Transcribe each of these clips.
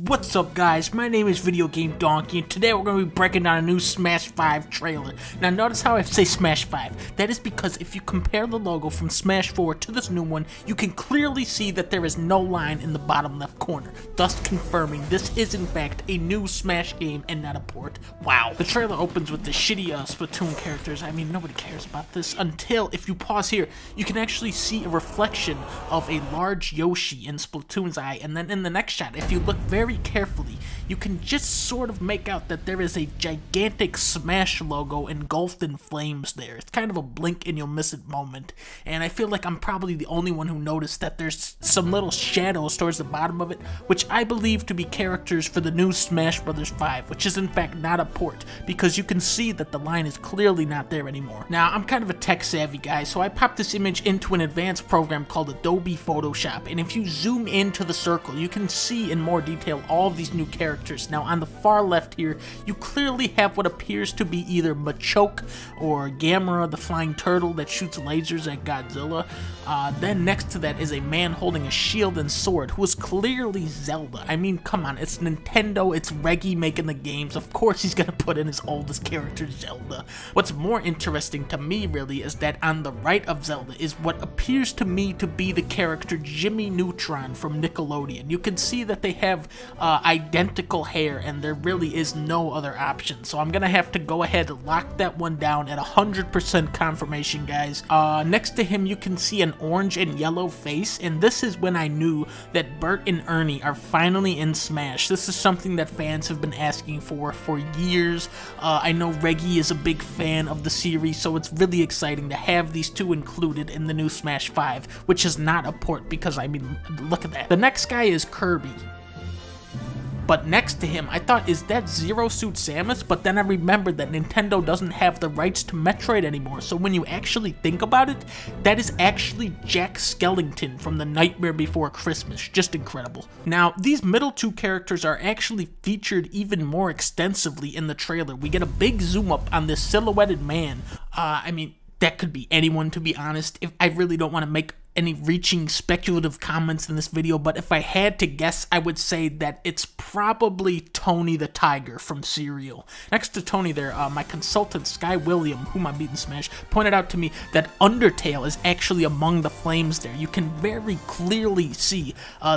What's up guys, my name is videogamedunkey and today we're going to be breaking down a new Smash 5 trailer. Now notice how I say Smash 5. That is because if you compare the logo from Smash 4 to this new one, you can clearly see that there is no line in the bottom left corner, thus confirming this is in fact a new Smash game and not a port. Wow. The trailer opens with the shitty Splatoon characters. I mean, nobody cares about this until if you pause here, you can actually see a reflection of a large Yoshi in Splatoon's eye, and then in the next shot, if you look very carefully, you can just sort of make out that there is a gigantic Smash logo engulfed in flames there. It's kind of a blink and you'll miss it moment, and I feel like I'm probably the only one who noticed that there's some little shadows towards the bottom of it, which I believe to be characters for the new Smash Bros. 5, which is in fact not a port, because you can see that the line is clearly not there anymore. Now, I'm kind of a tech-savvy guy, so I popped this image into an advanced program called Adobe Photoshop, and if you zoom into the circle, you can see in more detail all of these new characters. Now, on the far left here, you clearly have what appears to be either Machoke or Gamera, the flying turtle that shoots lasers at Godzilla. Then next to that is a man holding a shield and sword who is clearly Zelda. I mean, come on, it's Nintendo, it's Reggie making the games. Of course he's gonna put in his oldest character, Zelda. What's more interesting to me, really, is that on the right of Zelda is what appears to me to be the character Jimmy Neutron from Nickelodeon. You can see that they have identical hair, and there really is no other option. So I'm gonna have to go ahead and lock that one down at 100% confirmation, guys. Next to him, you can see an orange and yellow face, and this is when I knew that Bert and Ernie are finally in Smash. This is something that fans have been asking for years. I know Reggie is a big fan of the series, so it's really exciting to have these two included in the new Smash 5, which is not a port because, I mean, look at that. The next guy is Kirby. But next to him, I thought, is that Zero Suit Samus? But then I remembered that Nintendo doesn't have the rights to Metroid anymore, so when you actually think about it, that is actually Jack Skellington from The Nightmare Before Christmas. Just incredible. Now, these middle two characters are actually featured even more extensively in the trailer. We get a big zoom up on this silhouetted man. I mean, that could be anyone, to be honest. I really don't want to make any reaching speculative comments in this video, but if I had to guess, I would say that it's probably Tony the Tiger from Cereal. Next to Tony there, my consultant Sky William, whom I beat in Smash, pointed out to me that Undertale is actually among the flames there. You can very clearly see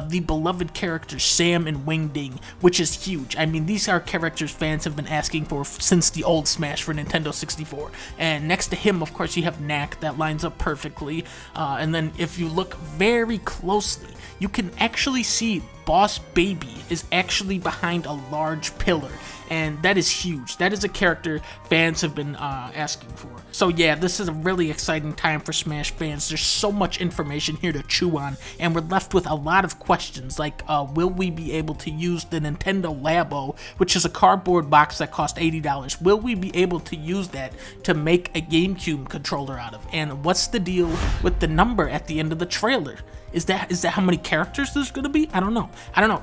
the beloved characters Sam and Wingding, which is huge. I mean, these are characters fans have been asking for since the old Smash for Nintendo 64. And next to him, of course, you have Knack. That lines up perfectly. And then if you look very closely, you can actually see Boss Baby is actually behind a large pillar, and that is huge. That is a character fans have been asking for. So yeah, this is a really exciting time for Smash fans. There's so much information here to chew on, and we're left with a lot of questions like, will we be able to use the Nintendo Labo, which is a cardboard box that cost $80? Will we be able to use that to make a GameCube controller out of? And what's the deal with the number at the end of the trailer? Is that how many characters there's gonna be? I don't know,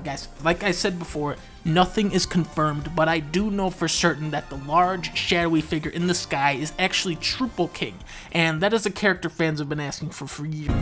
guys. Like I said before, nothing is confirmed, but I do know for certain that the large shadowy figure in the sky is actually Triple King, and that is a character fans have been asking for years.